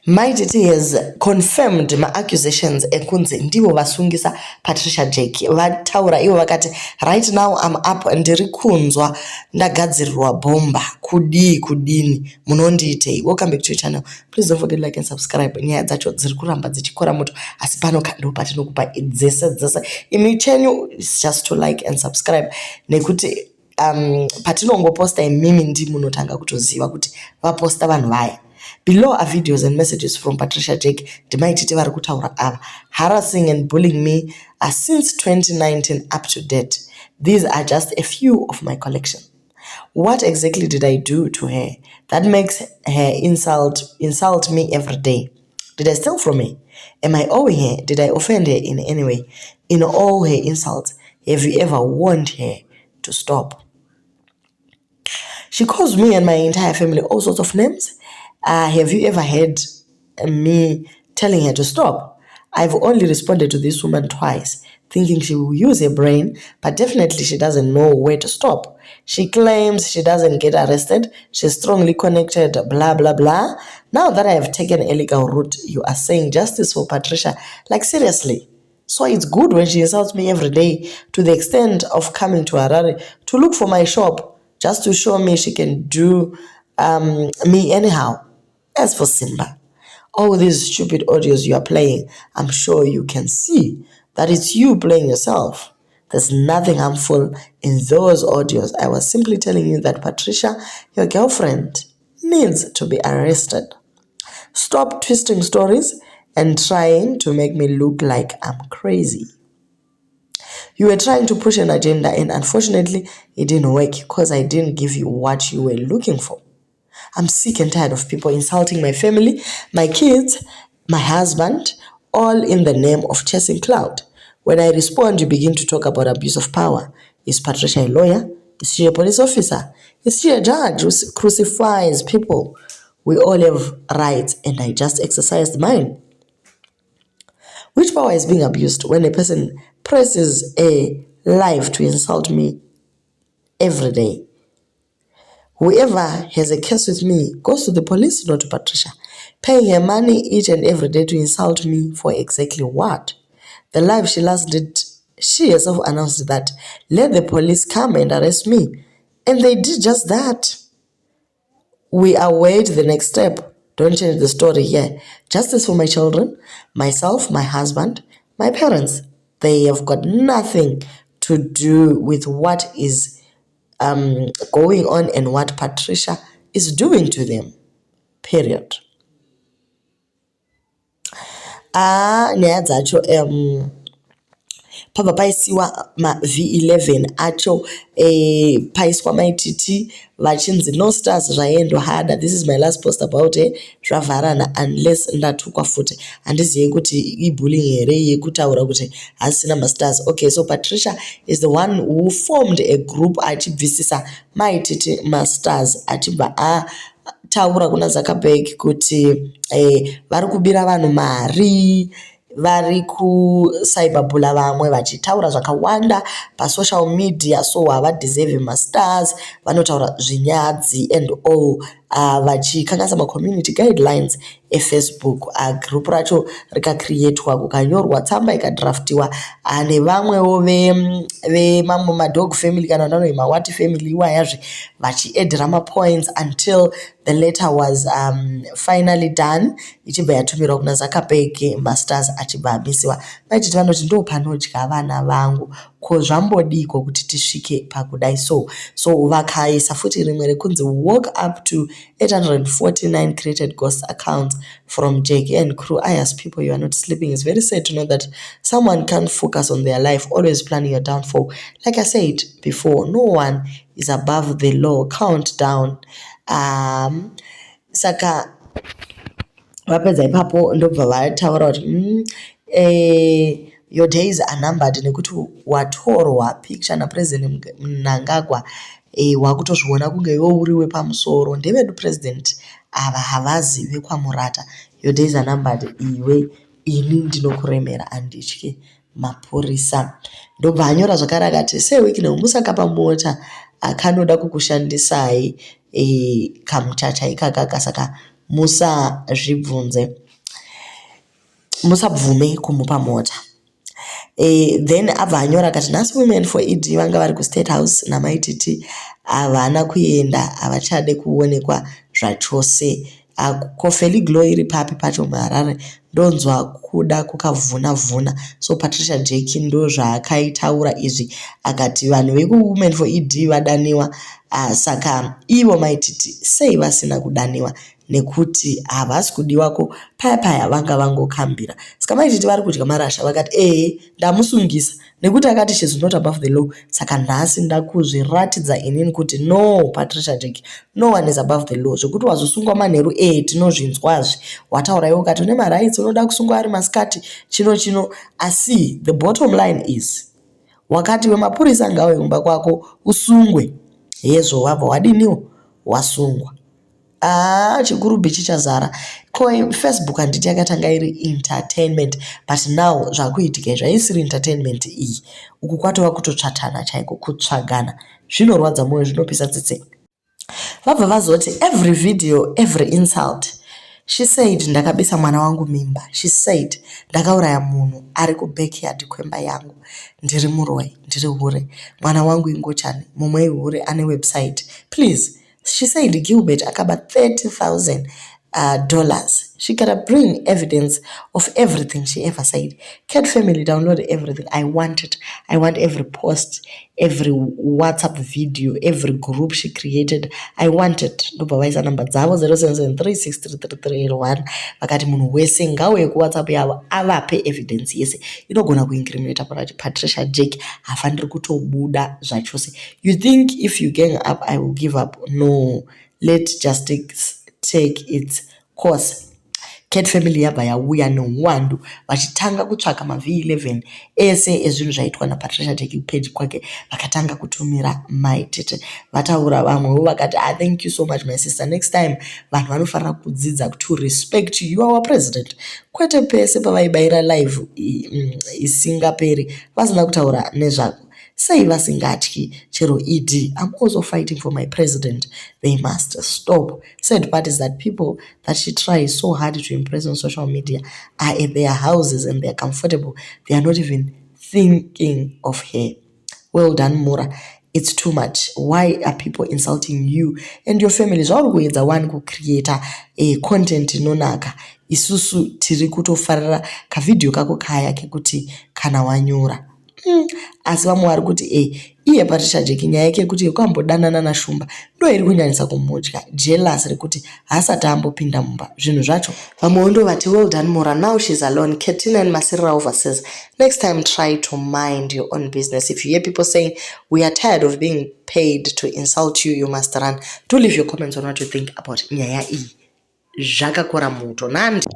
Maititi has confirmed my accusations ekunzi ndivo vasungisa Patricia Jake vataura ivo vakati right now I'm up ndiri kunzwa ndagadzirirwa bhomba kudini munondiitei. Welcome back to your channel. Please don't forget to like and subscribe. Nyaya dzacho dziri kuramba dzichikora moto asi pano ndo patinokupa dzese imi chenyu is just to like and subscribe nekuti patinongoposta imimi ndi munotanga kutoziva kuti vaposta vanhu vaya. Below are videos and messages from Patricia Jake, Dimaititi vari kutaura ava, harassing and bullying me since 2019 up to date. These are just a few of my collection. What exactly did I do to her that makes her insult me every day? Did I steal from her? Am I owing her? Did I offend her in any way? In all her insults, have you ever warned her to stop? She calls me and my entire family all sorts of names. Have you ever heard me telling her to stop? I've only responded to this woman twice, thinking she will use her brain, but definitely she doesn't know where to stop. She claims she doesn't get arrested. She's strongly connected, blah, blah, blah. Now that I have taken a legal route, you are saying justice for Patricia. Like, seriously. So it's good when she insults me every day to the extent of coming to Harare to look for my shop just to show me she can do me anyhow. As for Simba, all these stupid audios you are playing, I'm sure you can see that it's you playing yourself. There's nothing harmful in those audios. I was simply telling you that Patricia, your girlfriend, needs to be arrested. Stop twisting stories and trying to make me look like I'm crazy. You were trying to push an agenda and unfortunately it didn't work because I didn't give you what you were looking for. I'm sick and tired of people insulting my family, my kids, my husband, all in the name of chasing clout. When I respond, you begin to talk about abuse of power. Is Patricia a lawyer? Is she a police officer? Is she a judge who crucifies people? We all have rights and I just exercised mine. Which power is being abused when a person presses a live to insult me every day? Whoever has a case with me goes to the police, not to Patricia, paying her money each and every day to insult me for exactly what? The live she last did, she herself announced that, let the police come and arrest me. And they did just that. We await the next step. Don't change the story here. Justice for my children, myself, my husband, my parents. They have got nothing to do with what is going on and what Patricia is doing to them. Period. Nyaya dzacho pabva paisiwa ma V11 acho paiswa maititi vachinzi no stars zvaendo. This is my last post about zvavharana unless ndatukwa futi handizivi kuti ibullying here yekutaura kuti hasina mastars. Okay, so Patricia is the one who formed a group achibvisisa maititi mastars achibva taura kuna Zuckerberg kuti vari kubira vanhu mari, vari kucyberbula vamwe vachitaura zvakawanda pasocial media, so havadeserve mastars, vanotaura zvinyadzi and all, vachikanganisa macommunity guidelines eFacebook. Group racho rikacreatwa, kukanyorwa tsamba ikadraftiwa nevamwewo vemamwe madog family kana vanonzi mawati family iwayazve vachiedhera mapoints until the letter was finally done, ichibva yatumirwa kuna Zuckerberg, masters achibva amisiwa. Vaititi vanoti ndo panodya vana vangu, ko zvambodiko kuti tisvike pakudai so vakaisa futi rimwe rekunzi walk up to 849 created ghost accounts from Jake and crew. I ask people, you are not sleeping. It's very sad to know that someone can't focus on their life, always planning your downfall. Like I said before, no one is above the law. Count down. Saka vapedza ipapo ndobva vataura kuti your days are numbered nekuti watorwa picture napresident Mnangagwa wakutozviona kunge iwe uri wepamusoro. Ndevedu president ava havazive kwamurata. Your days are numbered, iwe ini ndinokuremera handityi mapurisa. Ndobva anyora zvakare akati sewiki nemusaka pamota kanoda kukushandisai kamuchacha ikakaka. Saka musabvume kumupa mota. Then abva anyora akati nhasi women for ED vanga vari kuState House namaititi havana kuenda, havachade kuonekwa zvachose. Kofeli Glow iri papi pacho muHarare ndonzwa kuda kukavhuna. So Patricia Jake ndo zvaakaitaura izvi akati vanhu vekuWomen for ED vadaniwa. Saka ivo maititi sei vasina kudaniwa nekuti havasi kudiwako paya vanga vangokambira. Saka maititi vari kudya marasha vakati ndamusungisa nekuti akati she's not above the law. Saka nhasi ndakuzviratidza inini kuti no Patricia Jake, no one is above the law. Zvekuti wazosungwa manheru tinozvinzwazve. Wataura iwo ukati une marights unoda kusungwa ari masikati chino asi the bottom line is wakati wemapurisa ngawe kumba kwako usungwe. Hezvo wabva wadiniwo wasungwa. Chigurubi chichazara. Facebook handiti yakatanga iri entertainment, but now zvakuitika zvaisiri entertainment iyi. Uku kwatova kutotsvatana chaiko, kutsvagana. Zvinorwadza mwoyo, zvinopisa tsitse. Vabva vazoti every video, every insult. She said ndakabisa mwana wangu mimba. She said ndakauraya munhu ari kubackyard kwemba yangu. Ndiri muroi, ndiri hure. Mwana wangu ingochani, mumwe hure ane website. Please. She said Gilbert akaba $30,000. She gotta bring evidence of everything she ever said. Cat family download everything. I want it. I want every post, every WhatsApp video, every group she created. I want it. Ndobawaisa number dzavo 0773633381. Vakati munhu wese ngauye kuWhatsApp yavo avape evidence yese. Inogona kuincriminate Patricia Jake. Hafaniri kutobuda zvachose. You think if you gang up I will give up? No. Let justice take its course. Cat family yabva yauya neuwandu vachitanga kutsvaka maV11 ese ezvinhu zvaitwa naPatricia Jake page kwake, vakatanga kutumira maitete. Vataura vamwewo vakati thank you so much my sister, next time vanhu vanofanira kudzidza to respect you our president. Kwete pese pavaibayira live isingaperi vasina kutaura nezvako. Sei vasingatyi chero ED. I'm also fighting for my president. They must stop. Said part is that people that she tries so hard to impress on social media are at their houses and they're comfortable. They are not even thinking of her. Well done, Mura. It's too much. Why are people insulting you and your family? Zvauri one who create a content inonaka. Isusu tiri kutofarira kavideo kako kaya kekuti kana wanyura. Asi vamwe vari kuti iye Patricia Jake nyaya yake kuti kwambodanana naShumba ndo iri kunyanyisa kumudya, jealous rekuti haasati ambopinda mumba zvinhu zvacho. Vamwe ndo vati well done Mura, now she's alone. Katina and Masirova says next time try to mind your own business. If you hear people saying we are tired of being paid to insult you, you must run. Do leave your comments on what you think about nyaya iyi. Zvakakora muto nandi.